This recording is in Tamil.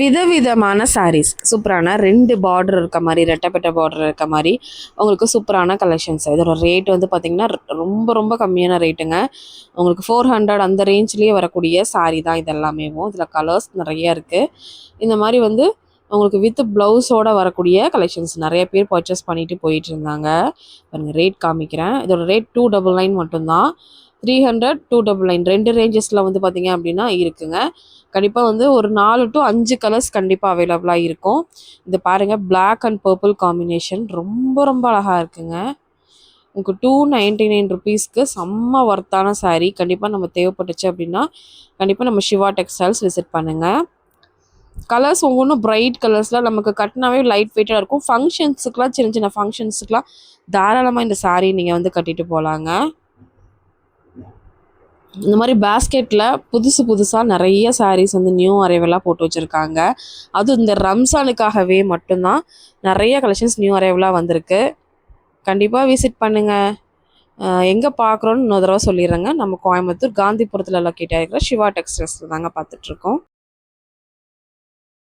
விதவிதமான சாரீஸ் சூப்பரான 2 பார்டர் இருக்க மாதிரி, ரெட்டப்பட்ட பார்டர் இருக்க மாதிரி உங்களுக்கு சூப்பரான கலெக்ஷன்ஸ். இதோட ரேட் வந்து பார்த்திங்கன்னா ரொம்ப ரொம்ப கம்மியான ரேட்டுங்க. உங்களுக்கு 400 அந்த ரேஞ்ச்லேயே வரக்கூடிய சாரீ தான் இதெல்லாமே. இதில் கலர்ஸ் நிறைய இருக்குது. இந்த மாதிரி வந்து உங்களுக்கு வித் ப்ளவுஸோடு வரக்கூடிய கலெக்ஷன்ஸ் நிறைய பேர் பர்ச்சேஸ் பண்ணிட்டு போயிட்டு இருந்தாங்க. பாருங்கள் ரேட் காமிக்கிறேன். இதோட ரேட் 299 மட்டும்தான். 300 299 2 ரேஞ்சஸில் வந்து பார்த்திங்க அப்படின்னா இருக்குங்க. கண்டிப்பாக வந்து ஒரு 4 to 5 கலர்ஸ் கண்டிப்பாக அவைலபிளாக இருக்கும். இது பாருங்கள் பிளாக் அண்ட் பர்பிள் காம்பினேஷன் ரொம்ப ரொம்ப அழகாக இருக்குங்க. உங்களுக்கு 299 ருபீஸ்க்கு செம்ம ஒர்த்தான சாரீ. கண்டிப்பாக நம்ம தேவைப்பட்டுச்சு அப்படின்னா கண்டிப்பாக நம்ம சிவா டெக்ஸ்டைல்ஸ் விசிட் பண்ணுங்கள். கலர்ஸ் ஒவ்வொன்றும் பிரைட் கலர்ஸில் நமக்கு கட்டினாவே லைட் வெயிட்டாக இருக்கும். ஃபங்க்ஷன்ஸுக்கெலாம் சின்ன சின்ன ஃபங்க்ஷன்ஸுக்கெலாம் தாராளமாக இந்த சாரீ நீங்கள் வந்து கட்டிட்டு போகலாங்க. இந்த மாதிரி பேஸ்கெட்டில் புதுசாக நிறைய சாரீஸ் வந்து நியூ அரைவலாக போட்டு வச்சுருக்காங்க. அதுவும் இந்த ரம்ஸானுக்காகவே மட்டும்தான் நிறைய கலெக்ஷன்ஸ் நியூ அரைவலாக வந்திருக்கு. கண்டிப்பாக விசிட் பண்ணுங்கள். எங்கே பார்க்குறோன்னு இன்னொரு தடவை சொல்லிடுறேங்க. நம்ம கோயம்புத்தூர் காந்திபுரத்தில் லொக்கேட் ஆகிருக்கிற சிவா டெக்ஸ்டைல்ஸில் தாங்க பார்த்துட்ருக்கோம்.